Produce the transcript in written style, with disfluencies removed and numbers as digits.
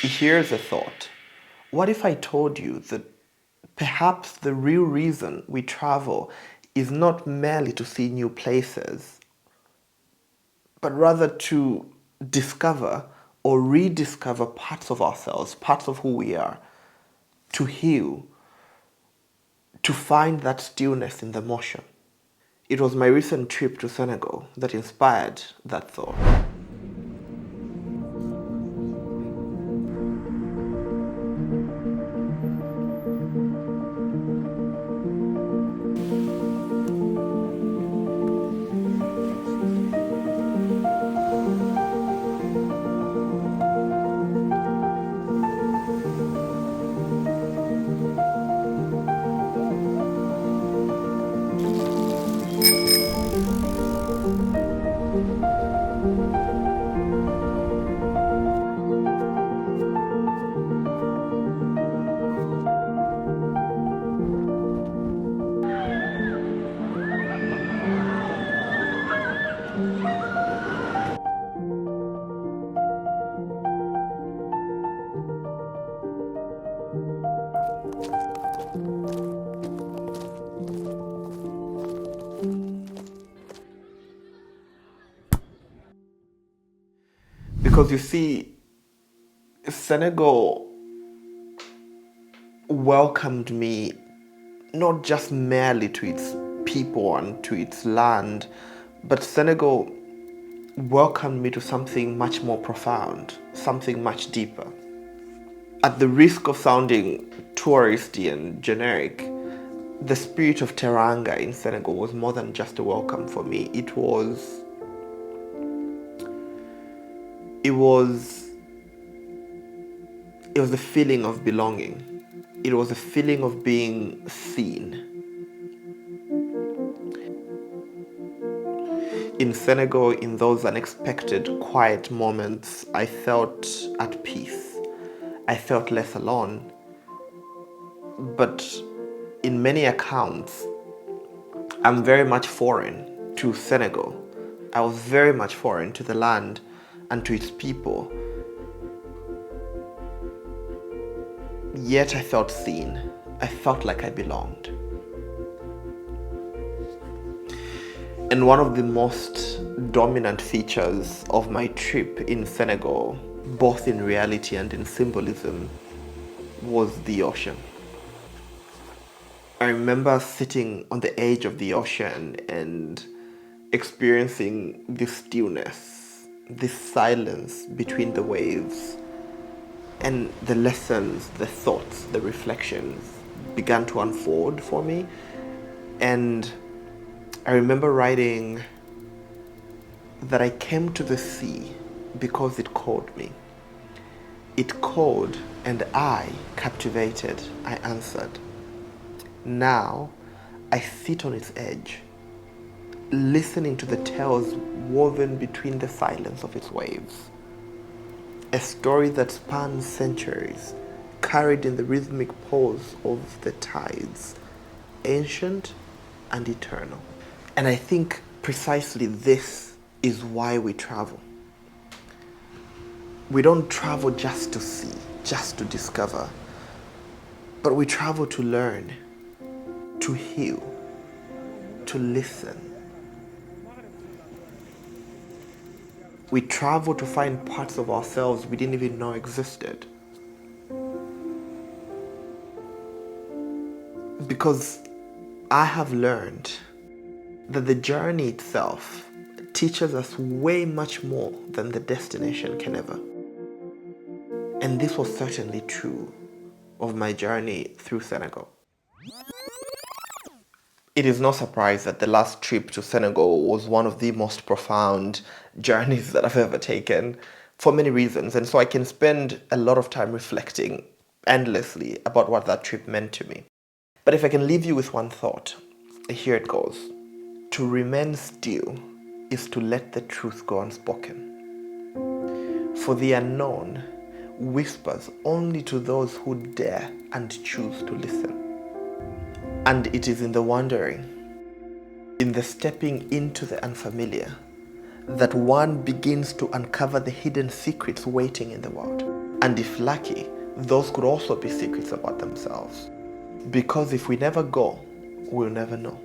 Here's a thought. What if I told you that perhaps the real reason we travel is not merely to see new places, but rather to discover or rediscover parts of ourselves, parts of who we are, to heal, to find that stillness in the motion? It was my recent trip to Senegal that inspired that thought. Because you see, Senegal welcomed me not just merely to its people and to its land, but Senegal welcomed me to something much more profound, something much deeper. At the risk of sounding touristy and generic, the spirit of Teranga in Senegal was more than just a welcome for me. It was a feeling of belonging. It was a feeling of being seen. In Senegal, in those unexpected, quiet moments, I felt at peace. I felt less alone. But in many accounts, I'm very much foreign to Senegal. I was very much foreign to the land and to its people. Yet I felt seen. I felt like I belonged. And one of the most dominant features of my trip in Senegal, both in reality and in symbolism, was the ocean. I remember sitting on the edge of the ocean and experiencing this stillness, this silence between the waves, and the lessons, the thoughts, the reflections began to unfold for me. And I remember writing that I came to the sea because it called me. It called and I captivated, I answered. Now I sit on its edge, listening to the tales woven between the silence of its waves. A story that spans centuries, carried in the rhythmic pulse of the tides, ancient and eternal. And I think precisely this is why we travel. We don't travel just to see, just to discover, but we travel to learn, to heal, to listen. We travel to find parts of ourselves we didn't even know existed. Because I have learned that the journey itself teaches us way much more than the destination can ever. And this was certainly true of my journey through Senegal. It is no surprise that the last trip to Senegal was one of the most profound journeys that I've ever taken for many reasons. And so I can spend a lot of time reflecting endlessly about what that trip meant to me. But if I can leave you with one thought, here it goes. To remain still is to let the truth go unspoken. For the unknown whispers only to those who dare and choose to listen. And it is in the wandering, in the stepping into the unfamiliar, that one begins to uncover the hidden secrets waiting in the world. And if lucky, those could also be secrets about themselves. Because if we never go, we'll never know.